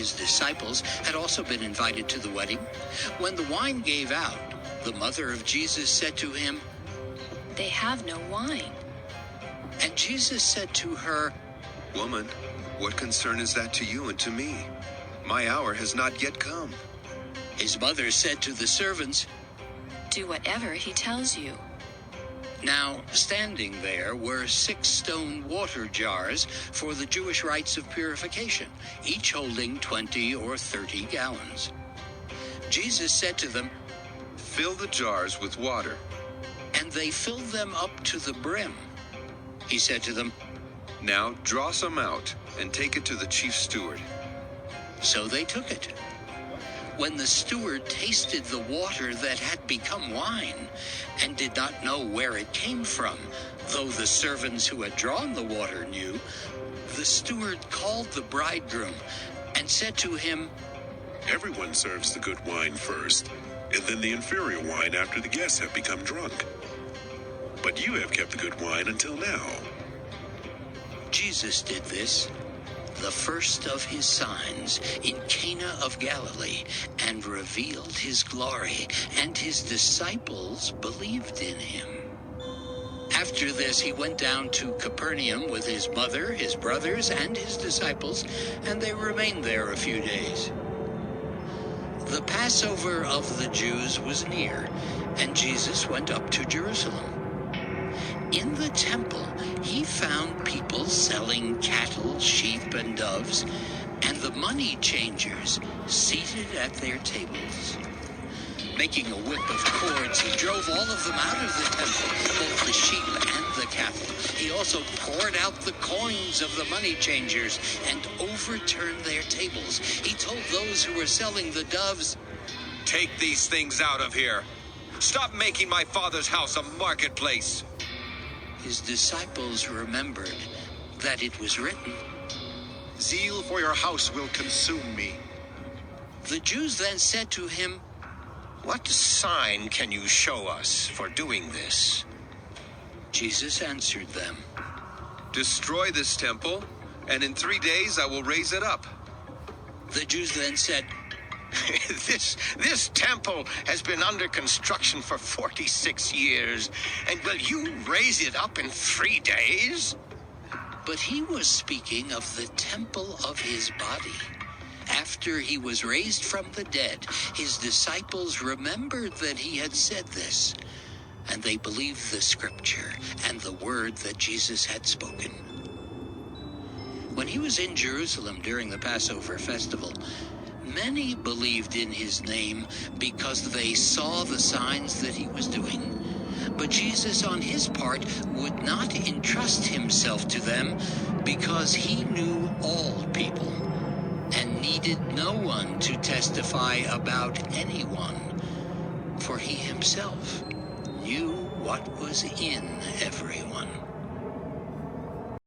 his disciples, had also been invited to the wedding. When the wine gave out, the mother of Jesus said to him, "They have no wine." And Jesus said to her, "Woman, what concern is that to you and to me? My hour has not yet come." His mother said to the servants, "Do whatever he tells you." Now, standing there were 6 stone water jars for the Jewish rites of purification, each holding 20 or 30 gallons. Jesus said to them, "Fill the jars with water." and they filled them up to the brim. He said to them, "Now draw some out and take it to the chief steward." So they took it. When the steward tasted the water that had become wine, and did not know where it came from, though the servants who had drawn the water knew, the steward called the bridegroom and said to him, "Everyone serves the good wine first, and then the inferior wine after the guests have become drunk. But you have kept the good wine until now." Jesus did this, the first of his signs, in Cana of Galilee, and revealed his glory, and his disciples believed in him. After this, he went down to Capernaum with his mother, his brothers, and his disciples, and they remained there a few days. The Passover of the Jews was near, and Jesus went up to Jerusalem. In the temple, he found people selling cattle, sheep, and doves, and the money changers seated at their tables. Making a whip of cords, he drove all of them out of the temple, both the sheep and the cattle. He also poured out the coins of the money changers and overturned their tables. He told those who were selling the doves, "Take these things out of here. Stop making my Father's house a marketplace." His disciples remembered that it was written, "Zeal for your house will consume me." The Jews then said to him, "What sign can you show us for doing this?" Jesus answered them, "Destroy this temple, and in 3 days I will raise it up." The Jews then said, This temple has been under construction for 46 years, and will you raise it up in 3 days? But he was speaking of the temple of his body. After he was raised from the dead, his disciples remembered that he had said this, and they believed the scripture and the word that Jesus had spoken. When he was in Jerusalem during the Passover festival, many believed in his name because they saw the signs that he was doing. But Jesus, on his part, would not entrust himself to them because he knew all people and needed no one to testify about anyone, for he himself knew what was in everyone.